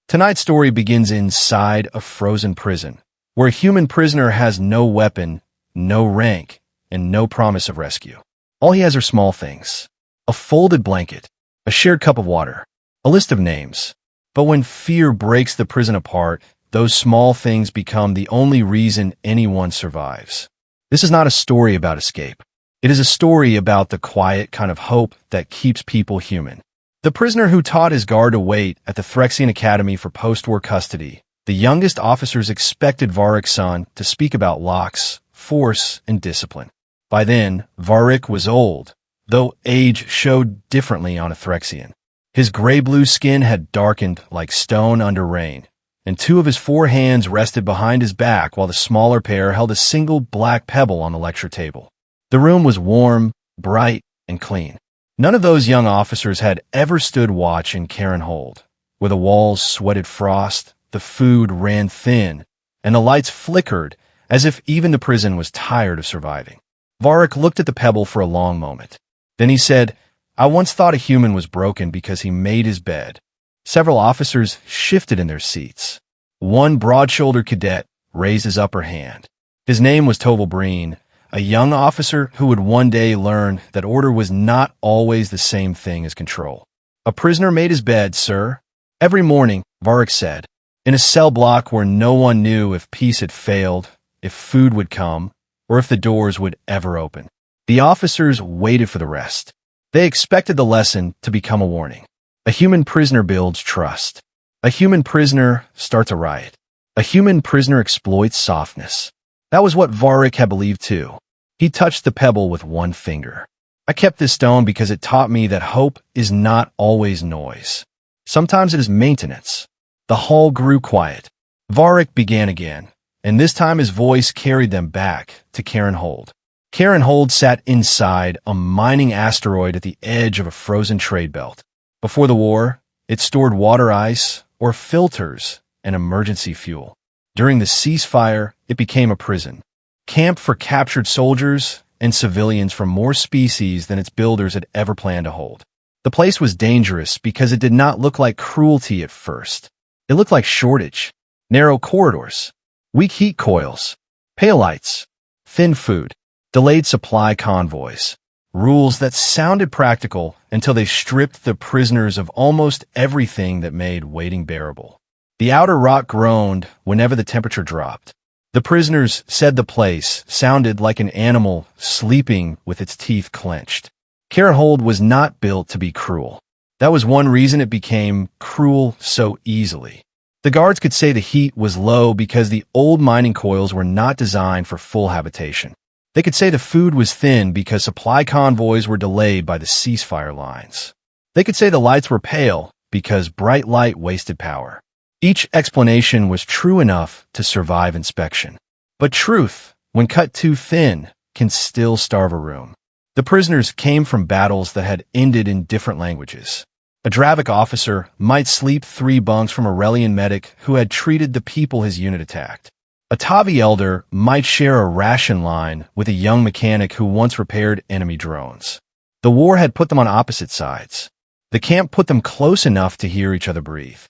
Tonight's story begins inside a frozen prison, where a human prisoner has no weapon, no rank, and no promise of rescue. All he has are small things: a folded blanket, a shared cup of water, a list of names. But when fear breaks the prison apart, those small things become the only reason anyone survives. This is not a story about escape. It is a story about the quiet kind of hope that keeps people human. The prisoner who taught his guard to wait at the Threxian Academy for post-war custody, the youngest officers expected Varrik Sen to speak about locks, force, and discipline. By then, Varrik was old, though age showed differently on a Threxian. His gray-blue skin had darkened like stone under rain, and two of his four hands rested behind his back while the smaller pair held a single black pebble on the lecture table. The room was warm, bright, and clean. None of those young officers had ever stood watch in Kharon Hold, where the walls sweated frost, the food ran thin, and the lights flickered as if even the prison was tired of surviving. Varrik looked at the pebble for a long moment. Then he said, "I once thought a human was broken because he made his bed." Several officers shifted in their seats. One broad-shouldered cadet raised his upper hand. His name was Toval Breen, a young officer who would one day learn that order was not always the same thing as control. "A prisoner made his bed, sir." Every morning, Varrik said, in a cell block where no one knew if peace had failed, if food would come, or if the doors would ever open. The officers waited for the rest. They expected the lesson to become a warning. A human prisoner builds trust. A human prisoner starts a riot. A human prisoner exploits softness. That was what Varrik had believed too. He touched the pebble with one finger. "I kept this stone because it taught me that hope is not always noise. Sometimes it is maintenance." The hall grew quiet. Varrik began again, and this time his voice carried them back to Kharon Hold. Kharon Hold sat inside a mining asteroid at the edge of a frozen trade belt. Before the war, it stored water ice or filters and emergency fuel. During the ceasefire, it became a prison, camp for captured soldiers and civilians from more species than its builders had ever planned to hold. The place was dangerous because it did not look like cruelty at first. It looked like shortage, narrow corridors, weak heat coils, pale lights, thin food, delayed supply convoys, rules that sounded practical until they stripped the prisoners of almost everything that made waiting bearable. The outer rock groaned whenever the temperature dropped. The prisoners said the place sounded like an animal sleeping with its teeth clenched. Kharon Hold was not built to be cruel. That was one reason it became cruel so easily. The guards could say the heat was low because the old mining coils were not designed for full habitation. They could say the food was thin because supply convoys were delayed by the ceasefire lines. They could say the lights were pale because bright light wasted power. Each explanation was true enough to survive inspection. But truth, when cut too thin, can still starve a room. The prisoners came from battles that had ended in different languages. A Dravik officer might sleep 3 bunks from a Relian medic who had treated the people his unit attacked. A Tavi elder might share a ration line with a young mechanic who once repaired enemy drones. The war had put them on opposite sides. The camp put them close enough to hear each other breathe.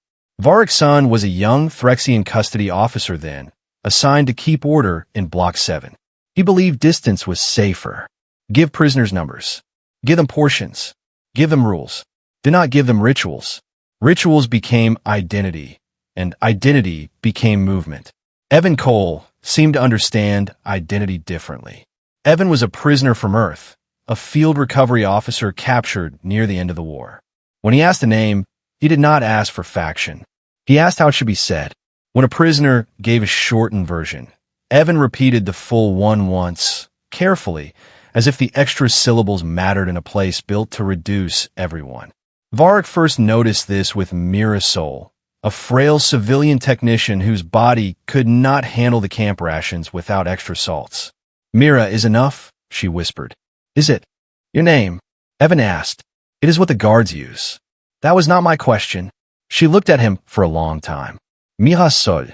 Varrik Sen was a young Threxian custody officer then, assigned to keep order in Block 7. He believed distance was safer. Give prisoners numbers. Give them portions. Give them rules. Do not give them rituals. Rituals became identity, and identity became movement. Evan Cole seemed to understand identity differently. Evan was a prisoner from Earth, a field recovery officer captured near the end of the war. When he asked a name, he did not ask for faction. He asked how it should be said. When a prisoner gave a shortened version, Evan repeated the full one once, carefully, as if the extra syllables mattered in a place built to reduce everyone. Varrik first noticed this with Mira Sol, a frail civilian technician whose body could not handle the camp rations without extra salts. "Mira is enough," she whispered. "Is it?" "Your name?" Evan asked. "It is what the guards use." "That was not my question." She looked at him for a long time. "Mira Sol."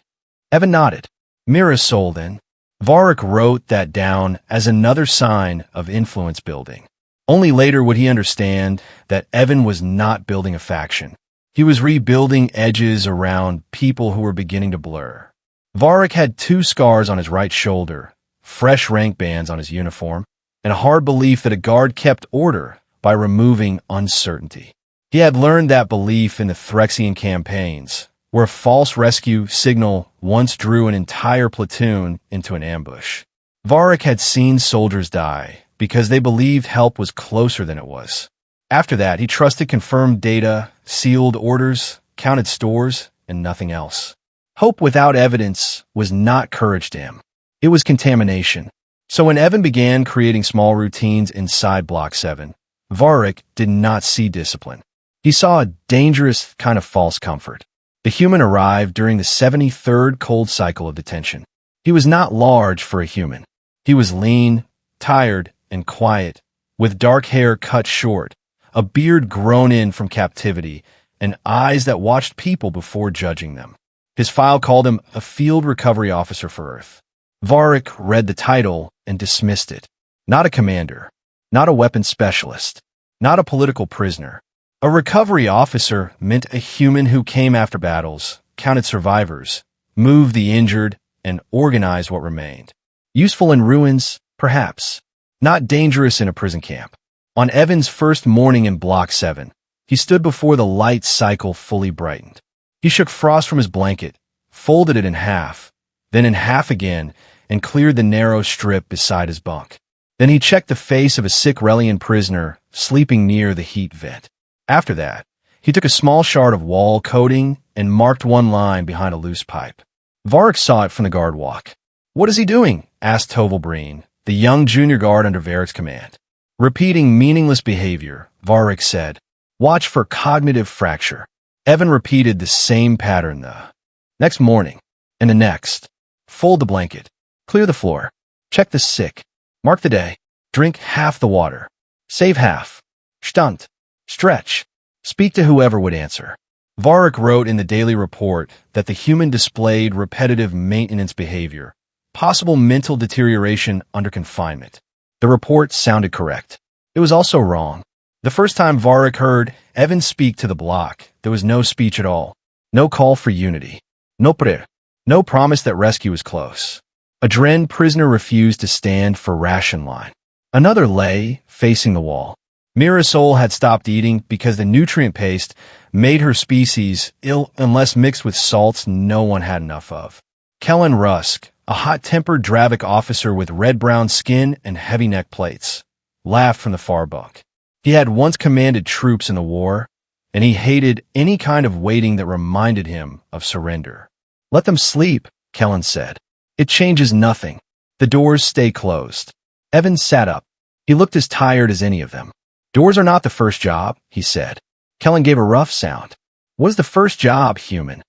Evan nodded. "Mira Sol, then." Varrik wrote that down as another sign of influence building. Only later would he understand that Evan was not building a faction. He was rebuilding edges around people who were beginning to blur. Varrik had 2 scars on his right shoulder, fresh rank bands on his uniform, and a hard belief that a guard kept order by removing uncertainty. He had learned that belief in the Threxian campaigns, where a false rescue signal once drew an entire platoon into an ambush. Varrik had seen soldiers die because they believed help was closer than it was. After that, he trusted confirmed data, sealed orders, counted stores, and nothing else. Hope without evidence was not courage to him. It was contamination. So when Evan began creating small routines inside Block 7, Varrik did not see discipline. He saw a dangerous kind of false comfort. The human arrived during the 73rd cold cycle of detention. He was not large for a human. He was lean, tired, and quiet, with dark hair cut short, a beard grown in from captivity, and eyes that watched people before judging them. His file called him a field recovery officer for Earth. Varrik read the title and dismissed it. Not a commander, not a weapons specialist, not a political prisoner. A recovery officer meant a human who came after battles, counted survivors, moved the injured, and organized what remained. Useful in ruins, perhaps. Not dangerous in a prison camp. On Evan's first morning in Block 7, he stood before the light cycle fully brightened. He shook frost from his blanket, folded it in half, then in half again, and cleared the narrow strip beside his bunk. Then he checked the face of a sick Relian prisoner sleeping near the heat vent. After that, he took a small shard of wall coating and marked one line behind a loose pipe. Varrik saw it from the guard walk. "What is he doing?" asked Tovelbreen, the young junior guard under Varrik's command. Repeating meaningless behavior, Varrik said, "Watch for cognitive fracture." Evan repeated the same pattern the next morning, and the next. Fold the blanket. Clear the floor. Check the sick. Mark the day. Drink half the water. Save half. Stunt. Stretch. Speak to whoever would answer. Varrik wrote in the daily report that the human displayed repetitive maintenance behavior, possible mental deterioration under confinement. The report sounded correct. It was also wrong. The first time Varrik heard Evan speak to the block, there was no speech at all. No call for unity. No prayer. No promise that rescue was close. A Dren prisoner refused to stand for ration line. Another lay, facing the wall. Mirasol had stopped eating because the nutrient paste made her species ill unless mixed with salts no one had enough of. Kellen Rusk, a hot-tempered Dravik officer with red-brown skin and heavy neck plates, laughed from the far bunk. He had once commanded troops in the war, and he hated any kind of waiting that reminded him of surrender. "Let them sleep," Kellen said. "It changes nothing. The doors stay closed." Evan sat up. He looked as tired as any of them. "Doors are not the first job," he said. Kellen gave a rough sound. "What is the first job, human?"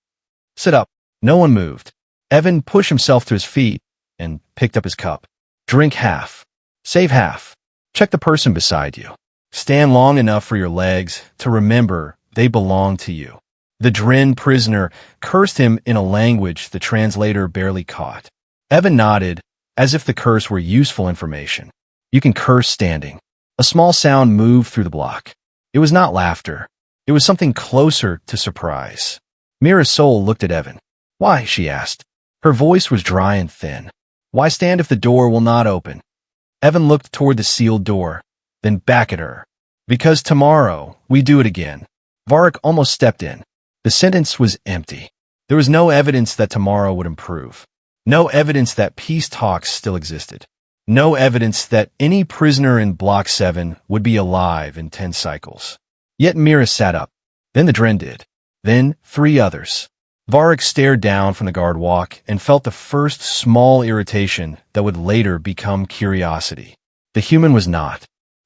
"Sit up." No one moved. Evan pushed himself to his feet and picked up his cup. "Drink half. Save half. Check the person beside you. Stand long enough for your legs to remember they belong to you." The Dren prisoner cursed him in a language the translator barely caught. Evan nodded, as if the curse were useful information. "You can curse standing." A small sound moved through the block. It was not laughter. It was something closer to surprise. Mirasol looked at Evan. "Why?" she asked. Her voice was dry and thin. "Why stand if the door will not open?" Evan looked toward the sealed door, then back at her. "Because tomorrow, we do it again." Varrik almost stepped in. The sentence was empty. There was no evidence that tomorrow would improve. No evidence that peace talks still existed. No evidence that any prisoner in Block 7 would be alive in 10 cycles. Yet Mira sat up. Then the Dren did. Then 3 others. Varrik stared down from the guard walk and felt the first small irritation that would later become curiosity. The human was not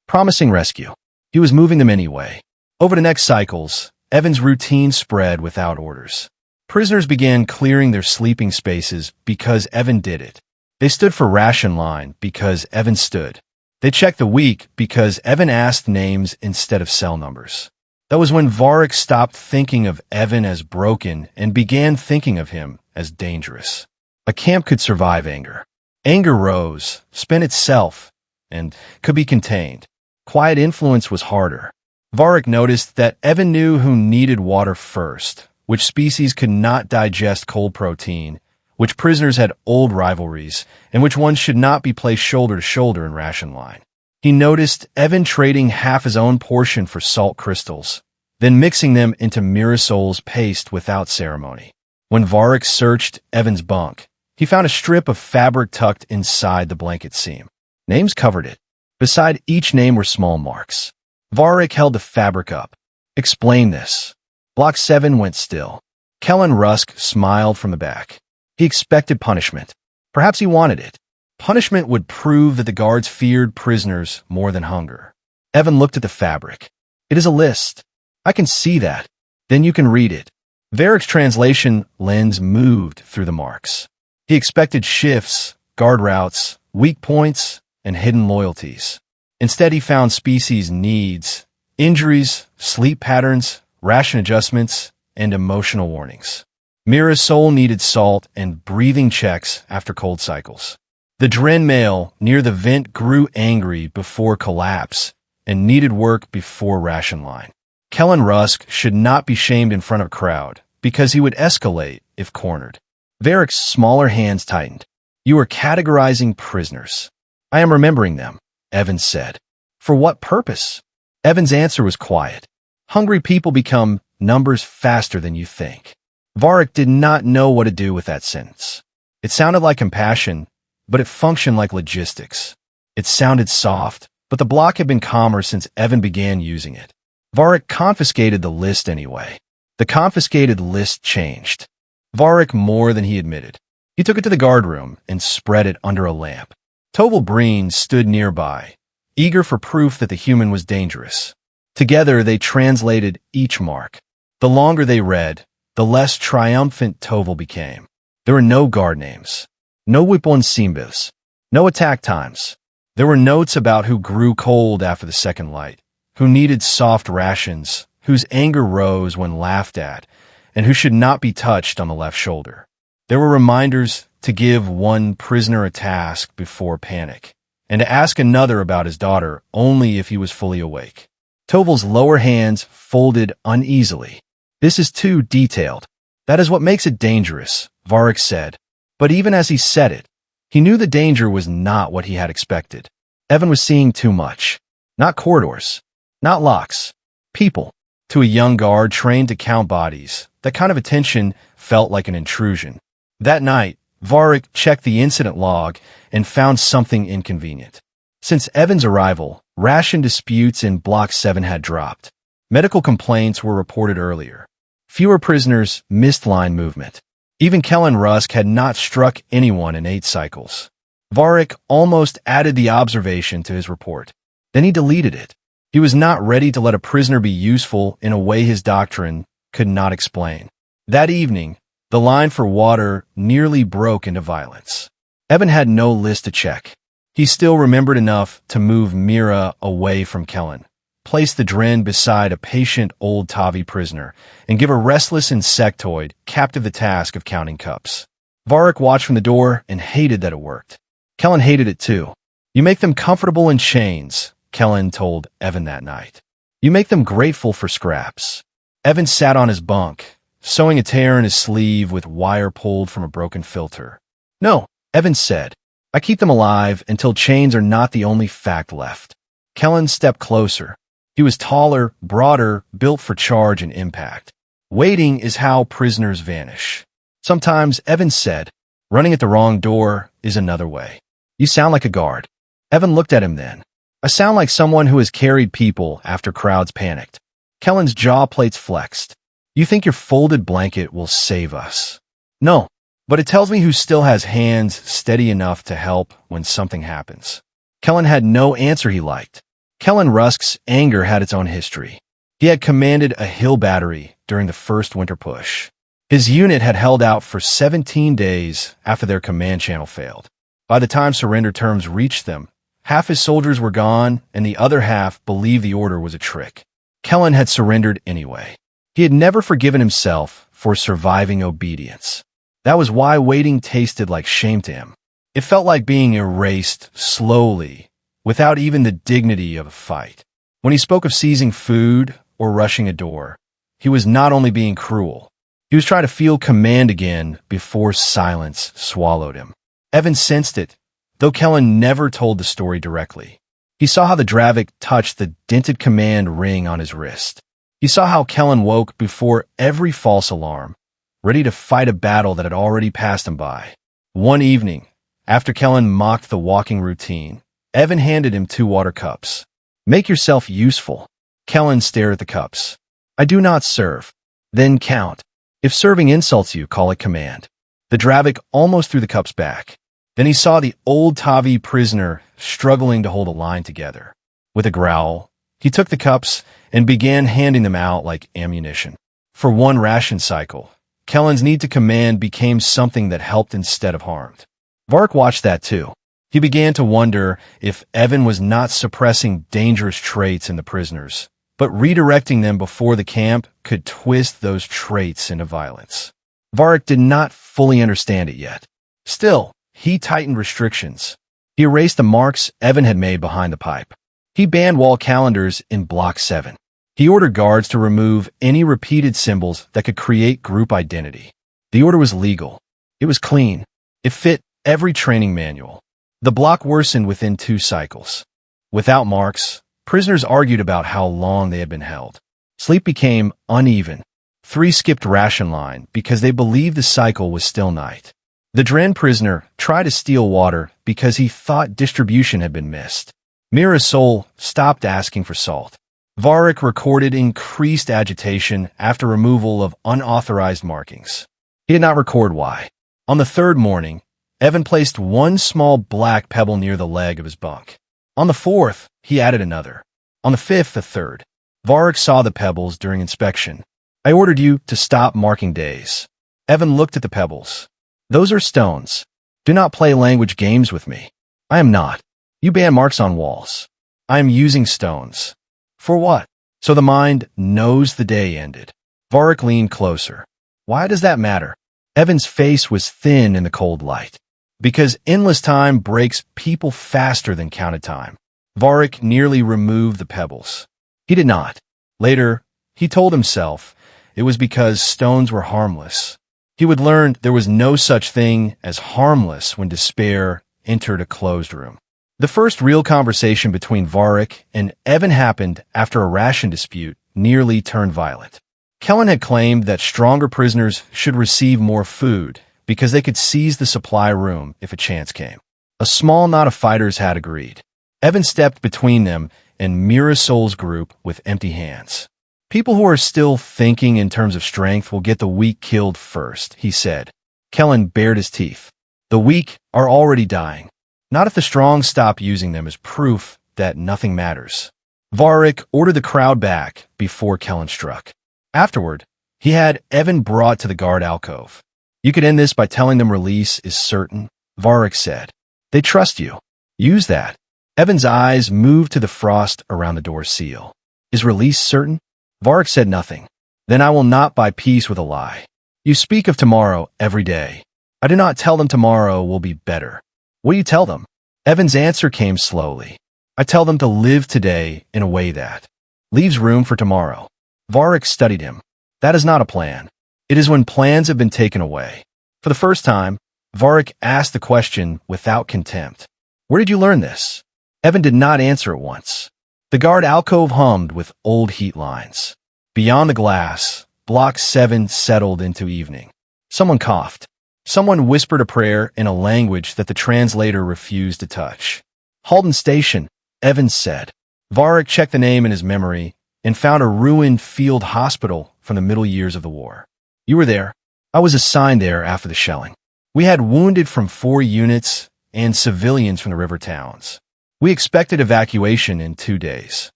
promising rescue. He was moving them anyway. Over the next cycles, Evan's routine spread without orders. Prisoners began clearing their sleeping spaces because Evan did it. They stood for ration line because Evan stood. They checked the week because Evan asked names instead of cell numbers. That was when Varrik stopped thinking of Evan as broken and began thinking of him as dangerous. A camp could survive anger. Anger rose, spent itself, and could be contained. Quiet influence was harder. Varrik noticed that Evan knew who needed water first, which species could not digest cold protein, which prisoners had old rivalries, and which ones should not be placed shoulder to shoulder in ration line. He noticed Evan trading half his own portion for salt crystals, then mixing them into Mirasol's paste without ceremony. When Varrik searched Evan's bunk, he found a strip of fabric tucked inside the blanket seam. Names covered it. Beside each name were small marks. Varrik held the fabric up. "Explain this." Block 7 went still. Kellen Rusk smiled from the back. He expected punishment. Perhaps he wanted it. Punishment would prove that the guards feared prisoners more than hunger. Evan looked at the fabric. "It is a list. I can see that. Then you can read it." Varrik's translation lens moved through the marks. He expected shifts, guard routes, weak points, and hidden loyalties. Instead, he found species needs, injuries, sleep patterns, ration adjustments, and emotional warnings. Mira's soul needed salt and breathing checks after cold cycles. The Dren male near the vent grew angry before collapse and needed work before ration line. Kellen Rusk should not be shamed in front of a crowd because he would escalate if cornered. Varrik's smaller hands tightened. "You are categorizing prisoners." "I am remembering them," Evan said. "For what purpose?" Evan's answer was quiet. "Hungry people become numbers faster than you think." Varrik did not know what to do with that sentence. It sounded like compassion, but it functioned like logistics. It sounded soft, but the block had been calmer since Evan began using it. Varrik confiscated the list anyway. The confiscated list changed. Varrik more than he admitted. He took it to the guard room and spread it under a lamp. Toval Breen stood nearby, eager for proof that the human was dangerous. Together they translated each mark. The longer they read, the less triumphant Toval became. There were no guard names, no Whipon Simbivs, no attack times. There were notes about who grew cold after the second light, who needed soft rations, whose anger rose when laughed at, and who should not be touched on the left shoulder. There were reminders to give one prisoner a task before panic, and to ask another about his daughter only if he was fully awake. Toval's lower hands folded uneasily. "This is too detailed. That is what makes it dangerous," Varrik said. But even as he said it, he knew the danger was not what he had expected. Evan was seeing too much. Not corridors, not locks, people. To a young guard trained to count bodies, that kind of attention felt like an intrusion. That night, Varrik checked the incident log and found something inconvenient. Since Evan's arrival, ration disputes in Block 7 had dropped. Medical complaints were reported earlier. Fewer prisoners missed line movement. Even Kellen Rusk had not struck anyone in 8 cycles. Varrik almost added the observation to his report. Then he deleted it. He was not ready to let a prisoner be useful in a way his doctrine could not explain. That evening, the line for water nearly broke into violence. Evan had no list to check. He still remembered enough to move Mira away from Kellen, place the Dren beside a patient old Tavi prisoner, and give a restless insectoid captive the task of counting cups. Varrik watched from the door and hated that it worked. Kellen hated it too. "You make them comfortable in chains," Kellen told Evan that night. "You make them grateful for scraps." Evan sat on his bunk, sewing a tear in his sleeve with wire pulled from a broken filter. "No," Evan said. "I keep them alive until chains are not the only fact left." Kellen stepped closer. He was taller, broader, built for charge and impact. "Waiting is how prisoners vanish." Sometimes, Evan said, running at the wrong door is another way. "You sound like a guard." Evan looked at him then. "I sound like someone who has carried people after crowds panicked." Kellen's jaw plates flexed. "You think your folded blanket will save us?" "No, but it tells me who still has hands steady enough to help when something happens." Kellen had no answer he liked. Kellen Rusk's anger had its own history. He had commanded a hill battery during the first winter push. His unit had held out for 17 days after their command channel failed. By the time surrender terms reached them, half his soldiers were gone and the other half believed the order was a trick. Kellen had surrendered anyway. He had never forgiven himself for surviving obedience. That was why waiting tasted like shame to him. It felt like being erased slowly, without even the dignity of a fight. When he spoke of seizing food or rushing a door, he was not only being cruel. He was trying to feel command again before silence swallowed him. Evan sensed it, though Kellen never told the story directly. He saw how the Dravik touched the dented command ring on his wrist. He saw how Kellen woke before every false alarm, ready to fight a battle that had already passed him by. One evening, after Kellen mocked the walking routine, Evan handed him 2 water cups. "Make yourself useful." Kellen stared at the cups. "I do not serve." "Then count. If serving insults you, call it command." The Dravik almost threw the cups back. Then he saw the old Tavi prisoner struggling to hold a line together. With a growl, he took the cups and began handing them out like ammunition. For one ration cycle, Kellen's need to command became something that helped instead of harmed. Varrik watched that too. He began to wonder if Evan was not suppressing dangerous traits in the prisoners, but redirecting them before the camp could twist those traits into violence. Varrik did not fully understand it yet. Still, he tightened restrictions. He erased the marks Evan had made behind the pipe. He banned wall calendars in Block 7. He ordered guards to remove any repeated symbols that could create group identity. The order was legal. It was clean. It fit every training manual. The block worsened within 2 cycles. Without marks, prisoners argued about how long they had been held. Sleep became uneven. 3 skipped ration line because they believed the cycle was still night. The Dren prisoner tried to steal water because he thought distribution had been missed. Mirasol stopped asking for salt. Varrik recorded increased agitation after removal of unauthorized markings. He did not record why. On the 3rd morning, Evan placed 1 small black pebble near the leg of his bunk. On the 4th, he added another. On the 5th, a third. Varrik saw the pebbles during inspection. "I ordered you to stop marking days." Evan looked at the pebbles. "Those are stones. Do not play language games with me." "I am not. You ban marks on walls." "I am using stones." "For what?" "So the mind knows the day ended." Varrik leaned closer. "Why does that matter?" Evan's face was thin in the cold light. "Because endless time breaks people faster than counted time." Varrik nearly removed the pebbles. He did not. Later, he told himself it was because stones were harmless. He would learn there was no such thing as harmless when despair entered a closed room. The first real conversation between Varrik and Evan happened after a ration dispute nearly turned violent. Kellen had claimed that stronger prisoners should receive more food because they could seize the supply room if a chance came. A small knot of fighters had agreed. Evan stepped between them and Mirasol's group with empty hands. "People who are still thinking in terms of strength will get the weak killed first," he said. Kellen bared his teeth. "The weak are already dying. Not if the strong stop using them as proof that nothing matters." Varrik ordered the crowd back before Kellen struck. Afterward, he had Evan brought to the guard alcove. "You could end this by telling them release is certain," Varrik said. "They trust you. Use that." Evan's eyes moved to the frost around the door seal. "Is release certain?" Varrik said nothing. "Then I will not buy peace with a lie. You speak of tomorrow every day. I do not tell them tomorrow will be better." "What do you tell them?" Evan's answer came slowly. "I tell them to live today in a way that leaves room for tomorrow." Varrik studied him. "That is not a plan. It is when plans have been taken away." For the first time, Varrik asked the question without contempt. "Where did you learn this?" Evan did not answer at once. The guard alcove hummed with old heat lines. Beyond the glass, Block 7 settled into evening. Someone coughed. Someone whispered a prayer in a language that the translator refused to touch. "Halden Station," Evans said. Varrik checked the name in his memory and found a ruined field hospital from the middle years of the war. "You were there. I was assigned there after the shelling. We had wounded from 4 units and civilians from the river towns. We expected evacuation in 2 days.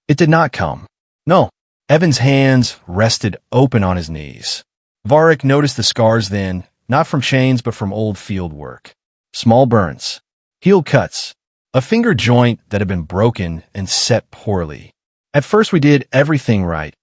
It did not come. No." Evan's hands rested open on his knees. Varrik noticed the scars then, not from chains but from old field work. Small burns. Heel cuts. A finger joint that had been broken and set poorly. "At first we did everything right,"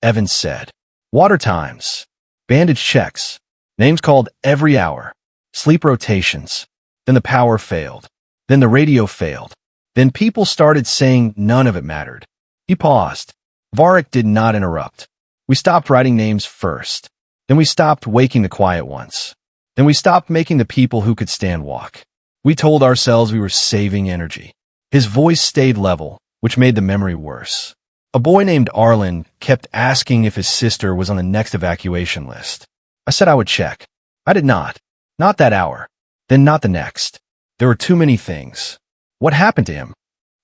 Evans said. "Water times. Bandage checks. Names called every hour. Sleep rotations. Then the power failed. Then the radio failed. Then people started saying none of it mattered. He paused. Varrik did not interrupt. We stopped writing names first. Then we stopped waking the quiet ones. Then we stopped making the people who could stand walk. We told ourselves we were saving energy. His voice stayed level, which made the memory worse. A boy named Arlen kept asking if his sister was on the next evacuation list. I said I would check. I did not. Not that hour. Then not the next. There were too many things. What happened to him?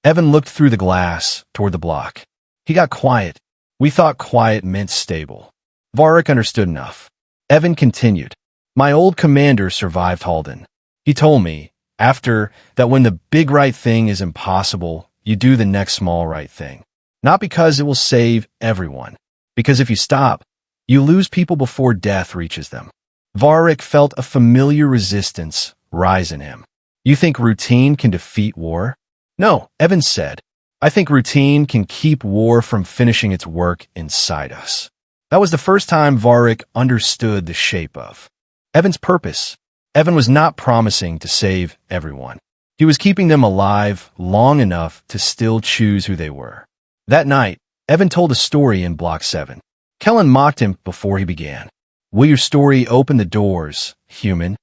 Evan looked through the glass toward the block. He got quiet. We thought quiet meant stable. Varrik understood enough. Evan continued. My old commander survived Halden. He told me, after that, when the big right thing is impossible, you do the next small right thing. Not because it will save everyone. Because if you stop, you lose people before death reaches them. Varrik felt a familiar resistance rise in him. You think routine can defeat war? No, Evan said. I think routine can keep war from finishing its work inside us. That was the first time Varrik understood the shape of Evan's purpose. Evan was not promising to save everyone. He was keeping them alive long enough to still choose who they were. That night, Evan told a story in Block 7. Kellen mocked him before he began. Will your story open the doors, human?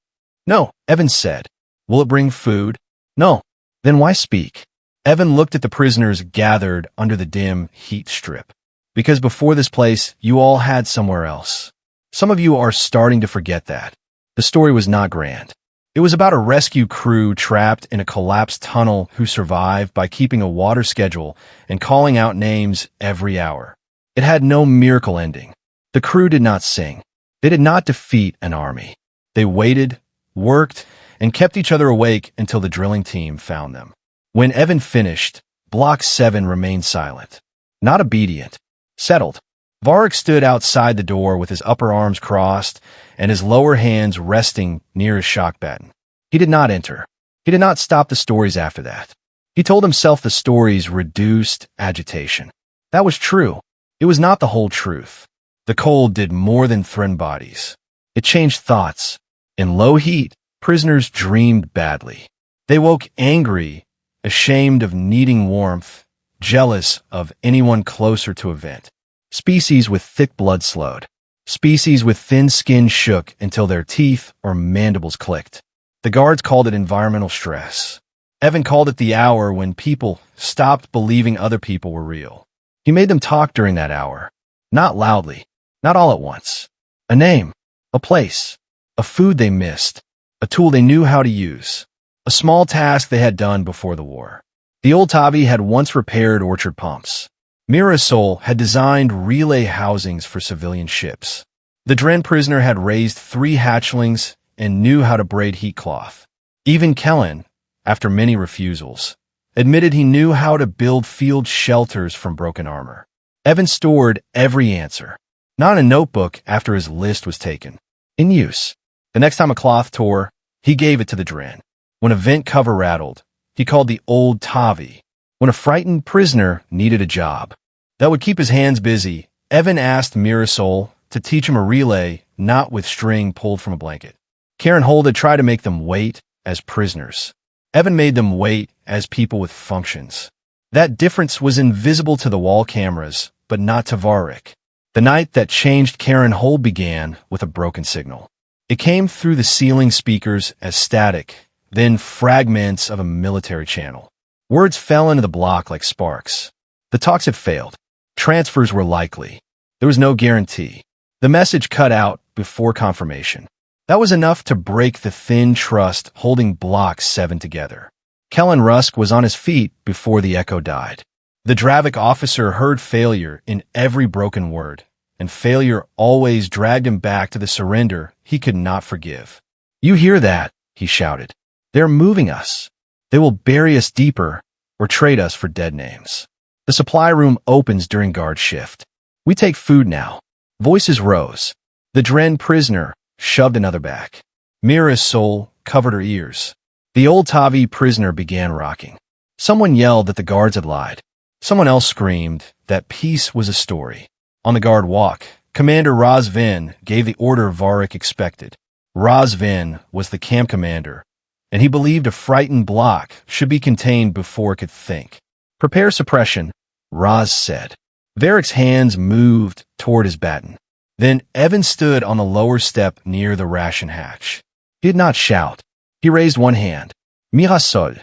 No, Evan said. Will it bring food? No. Then why speak? Evan looked at the prisoners gathered under the dim heat strip. Because before this place, you all had somewhere else. Some of you are starting to forget that. The story was not grand. It was about a rescue crew trapped in a collapsed tunnel who survived by keeping a water schedule and calling out names every hour. It had no miracle ending. The crew did not sing. They did not defeat an army. They waited, worked, and kept each other awake until the drilling team found them. When Evan finished, Block 7 remained silent. Not obedient. Settled. Varrik stood outside the door with his upper arms crossed and his lower hands resting near his shock baton. He did not enter. He did not stop the stories after that. He told himself the stories reduced agitation. That was true. It was not the whole truth. The cold did more than threaten bodies. It changed thoughts. In low heat, prisoners dreamed badly. They woke angry, ashamed of needing warmth, jealous of anyone closer to a vent. Species with thick blood slowed. Species with thin skin shook until their teeth or mandibles clicked. The guards called it environmental stress. Evan called it the hour when people stopped believing other people were real. He made them talk during that hour. Not loudly, not all at once. A name, a place, a food they missed, a tool they knew how to use, a small task they had done before the war. The old Tavi had once repaired orchard pumps. Mirasol had designed relay housings for civilian ships. The Dren prisoner had raised 3 hatchlings and knew how to braid heat cloth. Even Kellen, after many refusals, admitted he knew how to build field shelters from broken armor. Evan stored every answer, not in a notebook after his list was taken. In use. The next time a cloth tore, he gave it to the Dren. When a vent cover rattled, he called the old Tavi. When a frightened prisoner needed a job that would keep his hands busy, Evan asked Mirasol to teach him a relay, not with string pulled from a blanket. Kharon Hold had tried to make them wait as prisoners. Evan made them wait as people with functions. That difference was invisible to the wall cameras, but not to Varrik. The night that changed Kharon Hold began with a broken signal. It came through the ceiling speakers as static, then fragments of a military channel. Words fell into the block like sparks. The talks had failed. Transfers were likely. There was no guarantee. The message cut out before confirmation. That was enough to break the thin trust holding Block 7 together. Kellen Rusk was on his feet before the echo died. The Dravik officer heard failure in every broken word, and failure always dragged him back to the surrender he could not forgive. You hear that? He shouted. They're moving us. They will bury us deeper or trade us for dead names. The supply room opens during guard shift. We take food now. Voices rose. The Dren prisoner shoved another back. Mira's soul covered her ears. The old Tavi prisoner began rocking. Someone yelled that the guards had lied. Someone else screamed that peace was a story. On the guard walk, Commander Razvin gave the order Varrik expected. Razvin was the camp commander, and he believed a frightened block should be contained before it could think. Prepare suppression, Raz said. Varrik's hands moved toward his baton. Then Evan stood on the lower step near the ration hatch. He did not shout. He raised one hand. Mirasol.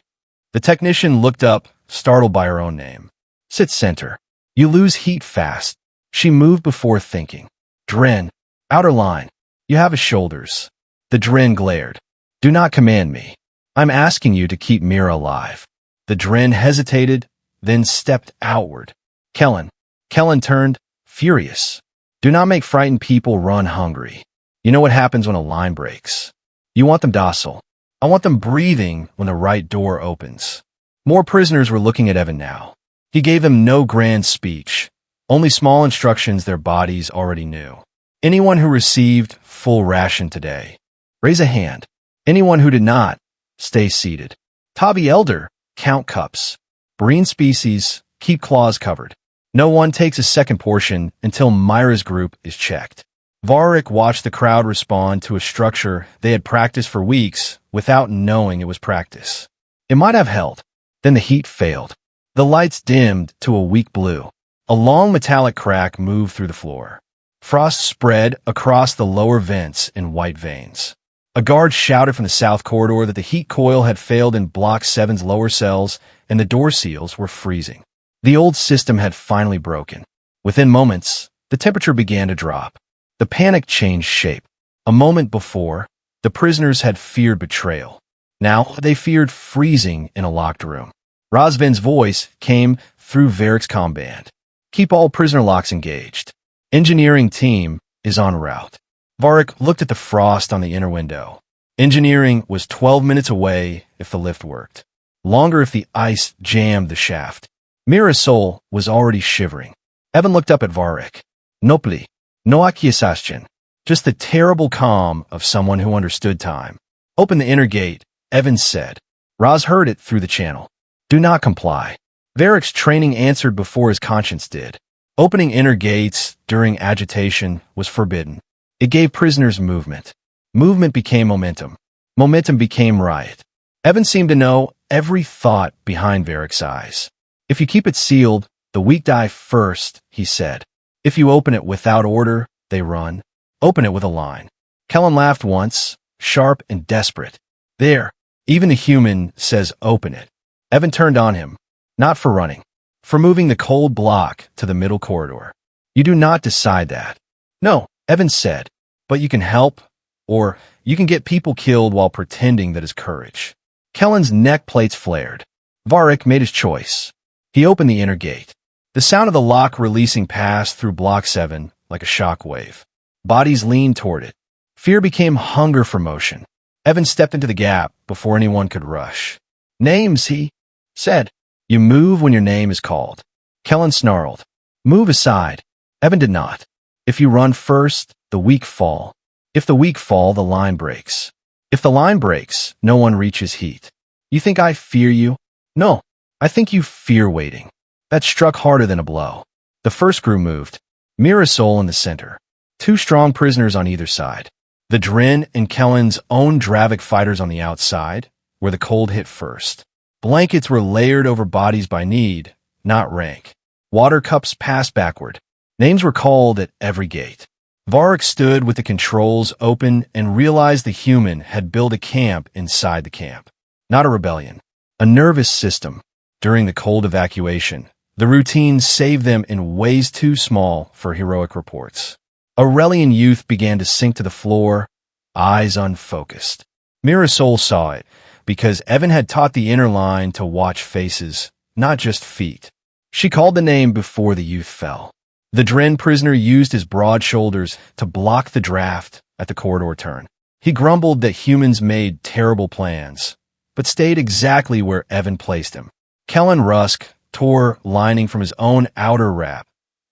The technician looked up, startled by her own name. Sit center. You lose heat fast. She moved before thinking. Dren. Outer line. You have his shoulders. The Dren glared. Do not command me. I'm asking you to keep Mira alive. The Dren hesitated, then stepped outward. Kellen. Kellen turned, furious. Do not make frightened people run hungry. You know what happens when a line breaks. You want them docile. I want them breathing when the right door opens. More prisoners were looking at Evan now. He gave them no grand speech, only small instructions their bodies already knew. Anyone who received full ration today, raise a hand. Anyone who did not, stay seated. Tabi Elder, count cups. Marine species, keep claws covered. No one takes a second portion until Myra's group is checked. Varrik watched the crowd respond to a structure they had practiced for weeks without knowing it was practice. It might have held. Then the heat failed. The lights dimmed to a weak blue. A long metallic crack moved through the floor. Frost spread across the lower vents in white veins. A guard shouted from the south corridor that the heat coil had failed in Block 7's lower cells and the door seals were freezing. The old system had finally broken. Within moments, the temperature began to drop. The panic changed shape. A moment before, the prisoners had feared betrayal. Now they feared freezing in a locked room. Razvin's voice came through Varrik's comm band. Keep all prisoner locks engaged. Engineering team is en route. Varrik looked at the frost on the inner window. Engineering was 12 minutes away if the lift worked. Longer if the ice jammed the shaft. Mira's soul was already shivering. Evan looked up at Varrik. Nopli. No akiasastion. Just the terrible calm of someone who understood time. Open the inner gate, Evan said. Raz heard it through the channel. Do not comply. Varrik's training answered before his conscience did. Opening inner gates during agitation was forbidden. It gave prisoners movement. Movement became momentum. Momentum became riot. Evan seemed to know every thought behind Varrik's eyes. If you keep it sealed, the weak die first, he said. If you open it without order, they run. Open it with a line. Kellen laughed once, sharp and desperate. There, even the human says open it. Evan turned on him. Not for running. For moving the cold block to the middle corridor. You do not decide that. No, Evan said. But you can help, or you can get people killed while pretending that is courage. Kellen's neck plates flared. Varrik made his choice. He opened the inner gate. The sound of the lock releasing passed through Block 7 like a shock wave. Bodies leaned toward it. Fear became hunger for motion. Evan stepped into the gap before anyone could rush. Names, he said. You move when your name is called. Kellen snarled. Move aside. Evan did not. If you run first, the weak fall. If the weak fall, the line breaks. If the line breaks, no one reaches heat. You think I fear you? No, I think you fear waiting. That struck harder than a blow. The first crew moved. Mirasol in the center. 2 strong prisoners on either side. The Dren and Kellen's own Dravik fighters on the outside, where the cold hit first. Blankets were layered over bodies by need, not rank. Water cups passed backward. Names were called at every gate. Varrik stood with the controls open and realized the human had built a camp inside the camp. Not a rebellion. A nervous system. During the cold evacuation, the routine saved them in ways too small for heroic reports. Aurelian youth began to sink to the floor, eyes unfocused. Mirasol saw it, because Evan had taught the inner line to watch faces, not just feet. She called the name before the youth fell. The Dren prisoner used his broad shoulders to block the draft at the corridor turn. He grumbled that humans made terrible plans, but stayed exactly where Evan placed him. Kellen Rusk tore lining from his own outer wrap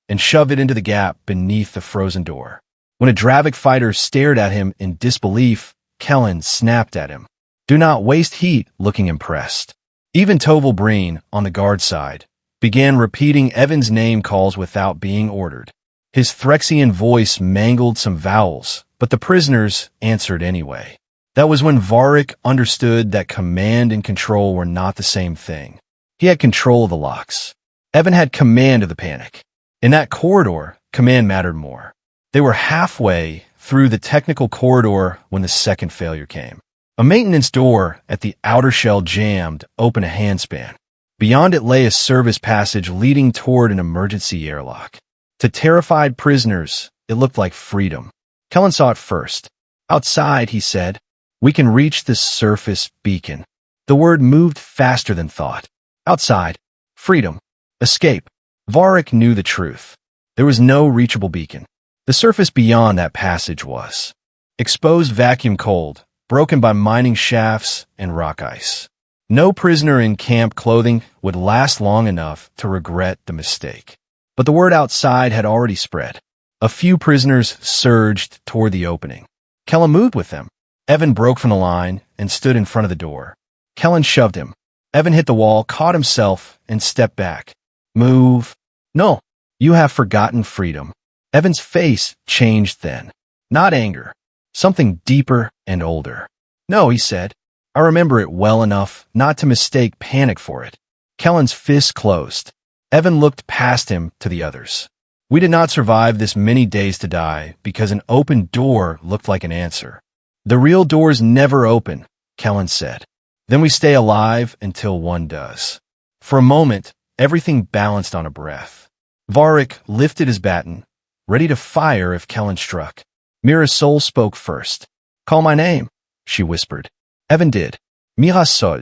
and shoved it into the gap beneath the frozen door. When a Dravik fighter stared at him in disbelief, Kellen snapped at him. Do not waste heat, looking impressed. Even Toval Breen, on the guard side, began repeating Evan's name calls without being ordered. His Threxian voice mangled some vowels, but the prisoners answered anyway. That was when Varrik understood that command and control were not the same thing. He had control of the locks. Evan had command of the panic. In that corridor, command mattered more. They were halfway through the technical corridor when the second failure came. A maintenance door at the outer shell jammed open a handspan. Beyond it lay a service passage leading toward an emergency airlock. To terrified prisoners, it looked like freedom. Kellen saw it first. Outside, he said, we can reach the surface beacon. The word moved faster than thought. Outside, freedom, escape. Varrik knew the truth. There was no reachable beacon. The surface beyond that passage was exposed vacuum cold, broken by mining shafts and rock ice. No prisoner in camp clothing would last long enough to regret the mistake. But the word outside had already spread. A few prisoners surged toward the opening. Kellen moved with them. Evan broke from the line and stood in front of the door. Kellen shoved him. Evan hit the wall, caught himself, and stepped back. Move. No, you have forgotten freedom. Evan's face changed then. Not anger. Something deeper and older. No, he said. I remember it well enough not to mistake panic for it. Kellen's fist closed. Evan looked past him to the others. We did not survive this many days to die because an open door looked like an answer. The real doors never open, Kellen said. Then we stay alive until one does. For a moment, everything balanced on a breath. Varrik lifted his baton, ready to fire if Kellen struck. Mira's soul spoke first. Call my name, she whispered. Evan did. Mira's soul.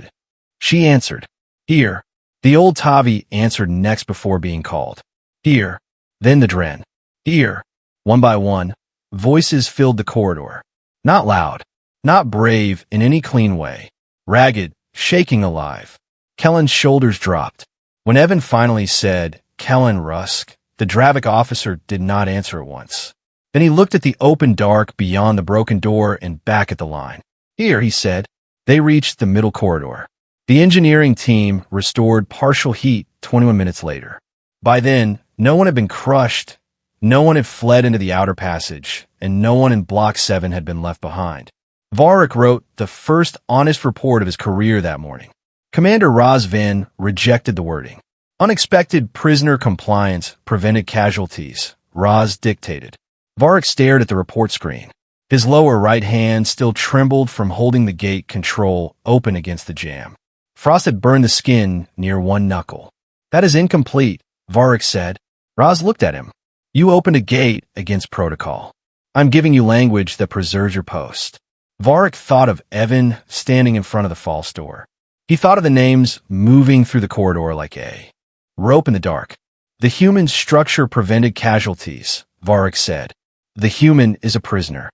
She answered. Here. The old Tavi answered next before being called. Here. Then the Dren. Here. One by one, voices filled the corridor. Not loud. Not brave in any clean way. Ragged, shaking alive. Kellen's shoulders dropped. When Evan finally said, Kellen Rusk, the Dravik officer did not answer at once. Then he looked at the open dark beyond the broken door and back at the line. Here, he said. They reached the middle corridor. The engineering team restored partial heat 21 minutes later. By then, no one had been crushed, no one had fled into the outer passage, and no one in Block 7 had been left behind. Varrik wrote the first honest report of his career that morning. Commander Raz Van rejected the wording. Unexpected prisoner compliance prevented casualties, Raz dictated. Varrik stared at the report screen. His lower right hand still trembled from holding the gate control open against the jam. Frost had burned the skin near one knuckle. That is incomplete, Varrik said. Raz looked at him. You opened a gate against protocol. I'm giving you language that preserves your post. Varrik thought of Evan standing in front of the false door. He thought of the names moving through the corridor like a rope in the dark. The human structure prevented casualties, Varrik said. The human is a prisoner.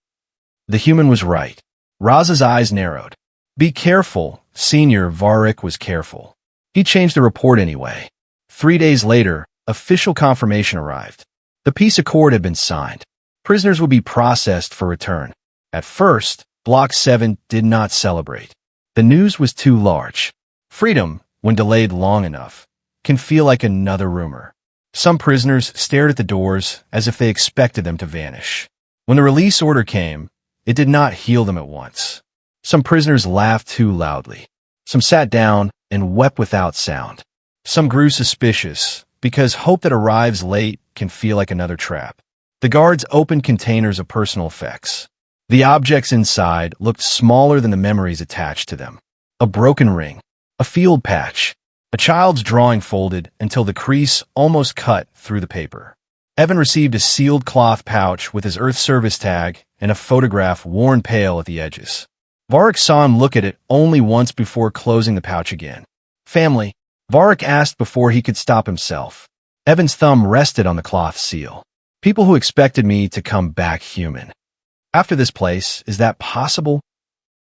The human was right. Raz's eyes narrowed. Be careful, Senior. Varrik was careful. He changed the report anyway. 3 days later, official confirmation arrived. The peace accord had been signed. Prisoners would be processed for return. At first, Block 7 did not celebrate. The news was too large. Freedom, when delayed long enough, can feel like another rumor. Some prisoners stared at the doors as if they expected them to vanish. When the release order came, it did not heal them at once. Some prisoners laughed too loudly. Some sat down and wept without sound. Some grew suspicious because hope that arrives late can feel like another trap. The guards opened containers of personal effects. The objects inside looked smaller than the memories attached to them. A broken ring, a field patch, a child's drawing folded until the crease almost cut through the paper. Evan received a sealed cloth pouch with his Earth service tag and a photograph worn pale at the edges. Varrik saw him look at it only once before closing the pouch again. Family, Varrik asked before he could stop himself. Evan's thumb rested on the cloth seal. People who expected me to come back human. After this place, is that possible?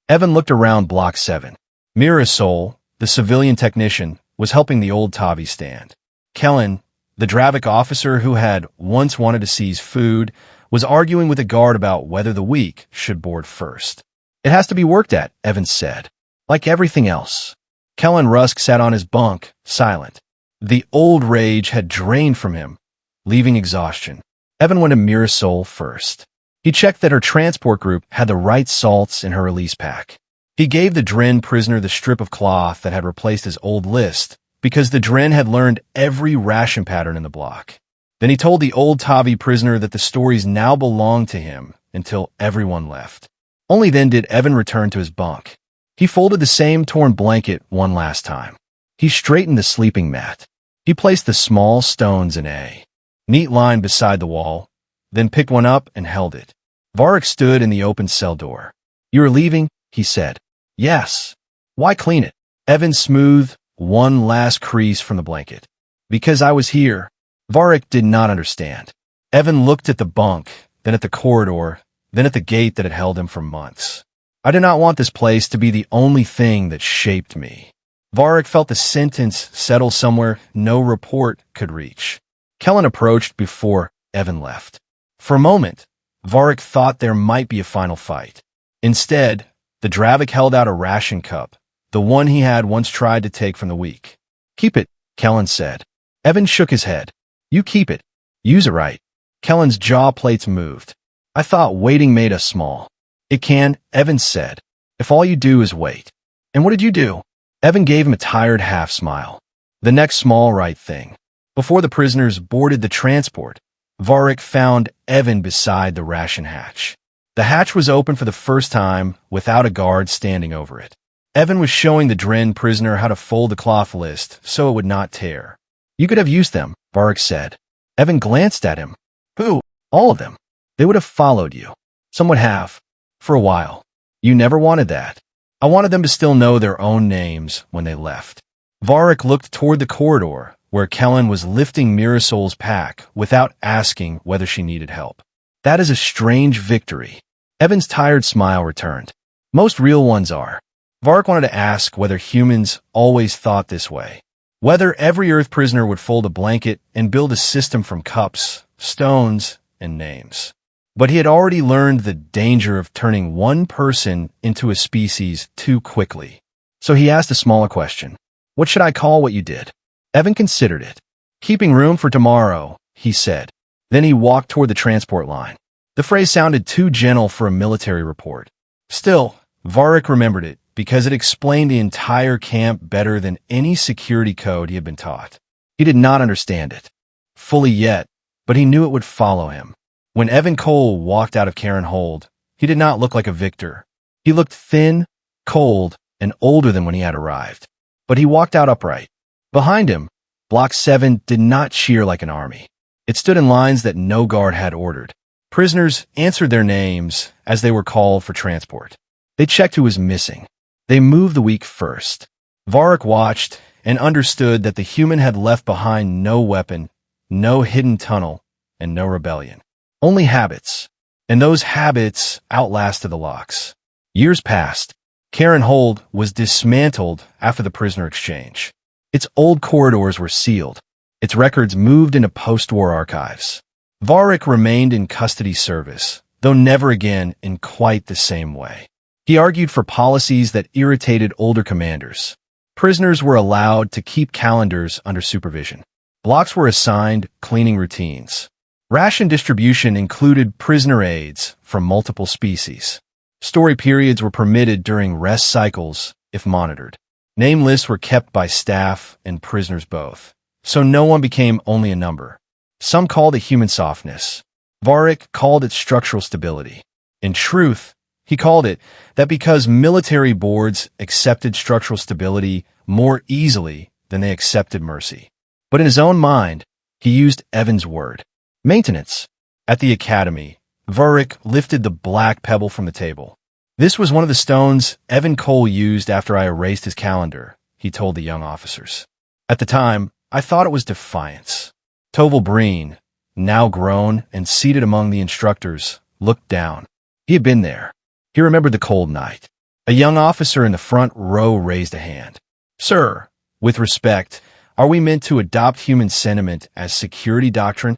Evan looked around Block 7. Mirasol, the civilian technician, was helping the old Tavi stand. Kellen, the Dravik officer who had once wanted to seize food, was arguing with a guard about whether the weak should board first. It has to be worked at, Evans said. Like everything else. Kellen Rusk sat on his bunk, silent. The old rage had drained from him, leaving exhaustion. Evan went to Mirasol first. He checked that her transport group had the right salts in her release pack. He gave the Dren prisoner the strip of cloth that had replaced his old list because the Dren had learned every ration pattern in the block. Then he told the old Tavi prisoner that the stories now belonged to him until everyone left. Only then did Evan return to his bunk. He folded the same torn blanket one last time. He straightened the sleeping mat. He placed the small stones in a neat line beside the wall, then picked one up and held it. Varrik stood in the open cell door. "You are leaving?" he said. "Yes." "Why clean it?" Evan smoothed one last crease from the blanket. "Because I was here." Varrik did not understand. Evan looked at the bunk, then at the corridor, then at the gate that had held him for months. "I did not want this place to be the only thing that shaped me." Varrik felt the sentence settle somewhere no report could reach. Kellen approached before Evan left. For a moment, Varrik thought there might be a final fight. Instead, the Dravik held out a ration cup, the one he had once tried to take from the weak. "Keep it," Kellen said. Evan shook his head. "You keep it. Use it right." Kellen's jaw plates moved. "I thought waiting made us small." "It can," Evan said, "if all you do is wait." "And what did you do?" Evan gave him a tired half-smile. "The next small right thing." Before the prisoners boarded the transport, Varrik found Evan beside the ration hatch. The hatch was open for the first time without a guard standing over it. Evan was showing the Dren prisoner how to fold the cloth list so it would not tear. "You could have used them," Varrik said. Evan glanced at him. "Who?" "All of them. They would have followed you." "Some would have. For a while." "You never wanted that." "I wanted them to still know their own names when they left." Varrik looked toward the corridor, where Kellen was lifting Mirasol's pack without asking whether she needed help. "That is a strange victory." Evan's tired smile returned. "Most real ones are." Varrik wanted to ask whether humans always thought this way. Whether every Earth prisoner would fold a blanket and build a system from cups, stones, and names. But he had already learned the danger of turning one person into a species too quickly. So he asked a smaller question. "What should I call what you did?" Evan considered it. "Keeping room for tomorrow," he said. Then he walked toward the transport line. The phrase sounded too gentle for a military report. Still, Varrik remembered it because it explained the entire camp better than any security code he had been taught. He did not understand it fully yet, but he knew it would follow him. When Evan Cole walked out of Kharon Hold, he did not look like a victor. He looked thin, cold, and older than when he had arrived. But he walked out upright. Behind him, Block 7 did not cheer like an army. It stood in lines that no guard had ordered. Prisoners answered their names as they were called for transport. They checked who was missing. They moved the weak first. Varrik watched and understood that the human had left behind no weapon, no hidden tunnel, and no rebellion. Only habits. And those habits outlasted the locks. Years passed. Kharon Hold was dismantled after the prisoner exchange. Its old corridors were sealed. Its records moved into post-war archives. Varrik remained in custody service, though never again in quite the same way. He argued for policies that irritated older commanders. Prisoners were allowed to keep calendars under supervision. Blocks were assigned cleaning routines. Ration distribution included prisoner aids from multiple species. Story periods were permitted during rest cycles if monitored. Name lists were kept by staff and prisoners both, so no one became only a number. Some called it human softness. Varrik called it structural stability. In truth, he called it that because military boards accepted structural stability more easily than they accepted mercy. But in his own mind, he used Evan's word. Maintenance. At the academy, Varrik lifted the black pebble from the table. "This was one of the stones Evan Cole used after I erased his calendar," he told the young officers. "At the time, I thought it was defiance." Toval Breen, now grown and seated among the instructors, looked down. He had been there. He remembered the cold night. A young officer in the front row raised a hand. "Sir, with respect, are we meant to adopt human sentiment as security doctrine?"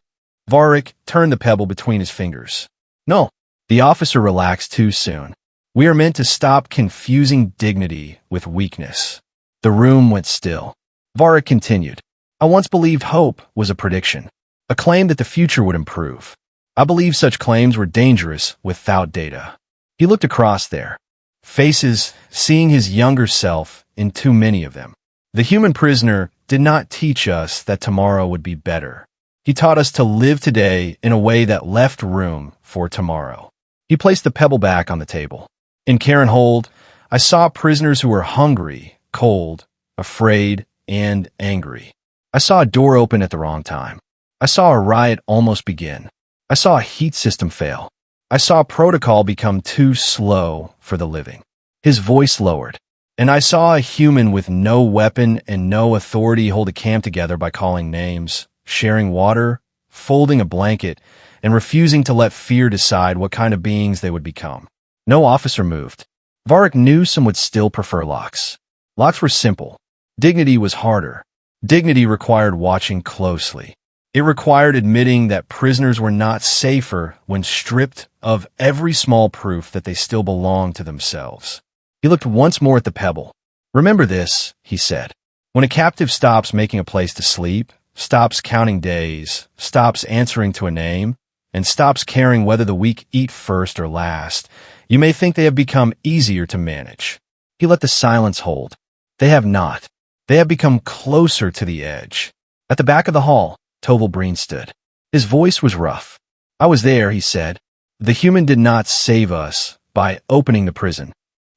Varrik turned the pebble between his fingers. "No." The officer relaxed too soon. "We are meant to stop confusing dignity with weakness." The room went still. Varrik continued. "I once believed hope was a prediction, a claim that the future would improve. I believed such claims were dangerous without data." He looked across there. Faces, seeing his younger self in too many of them. The human prisoner did not teach us that tomorrow would be better. He taught us to live today in a way that left room for tomorrow. He placed the pebble back on the table. In Kharon Hold, I saw prisoners who were hungry, cold, afraid, and angry. I saw a door open at the wrong time. I saw a riot almost begin. I saw a heat system fail. I saw protocol become too slow for the living. His voice lowered, and I saw a human with no weapon and no authority hold a camp together by calling names, sharing water, folding a blanket, and refusing to let fear decide what kind of beings they would become. No officer moved. Varrik knew some would still prefer locks. Locks were simple. Dignity was harder. Dignity required watching closely. It required admitting that prisoners were not safer when stripped of every small proof that they still belonged to themselves. He looked once more at the pebble. "Remember this," he said. "When a captive stops making a place to sleep, stops counting days, stops answering to a name, and stops caring whether the weak eat first or last, you may think they have become easier to manage." He let the silence hold. They have not. They have become closer to the edge. At the back of the hall, Tovel Breen stood. His voice was rough. "I was there," he said. "The human did not save us by opening the prison."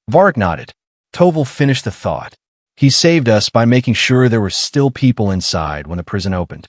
Varrik nodded. Tovel finished the thought. "He saved us by making sure there were still people inside when the prison opened."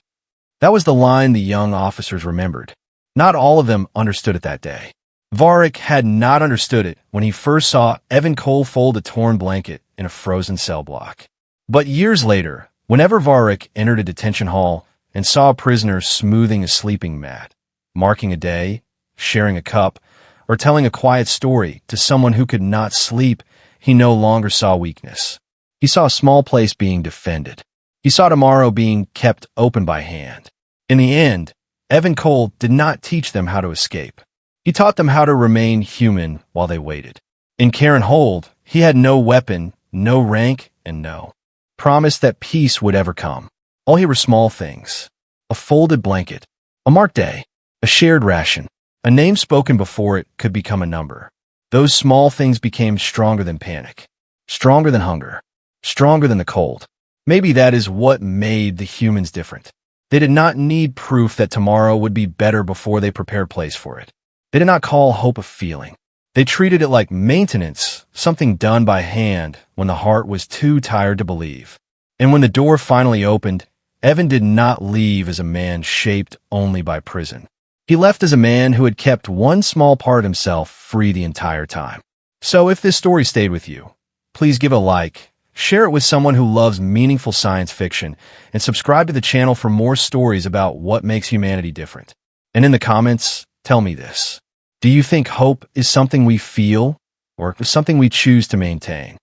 That was the line the young officers remembered. Not all of them understood it that day. Varrik had not understood it when he first saw Evan Cole fold a torn blanket in a frozen cell block. But years later, whenever Varrik entered a detention hall and saw a prisoner smoothing a sleeping mat, marking a day, sharing a cup, or telling a quiet story to someone who could not sleep, he no longer saw weakness. He saw a small place being defended. He saw tomorrow being kept open by hand. In the end, Evan Cole did not teach them how to escape. He taught them how to remain human while they waited. In Kharon Hold, he had no weapon, no rank, and no promise that peace would ever come. All he were small things. A folded blanket, a marked day, a shared ration, a name spoken before it could become a number. Those small things became stronger than panic, stronger than hunger, stronger than the cold. Maybe that is what made the humans different. They did not need proof that tomorrow would be better before they prepared place for it. They did not call hope a feeling. They treated it like maintenance, something done by hand when the heart was too tired to believe. And when the door finally opened, Evan did not leave as a man shaped only by prison. He left as a man who had kept one small part of himself free the entire time. So if this story stayed with you, please give it a like, share it with someone who loves meaningful science fiction, and subscribe to the channel for more stories about what makes humanity different. And in the comments, tell me this. Do you think hope is something we feel or something we choose to maintain?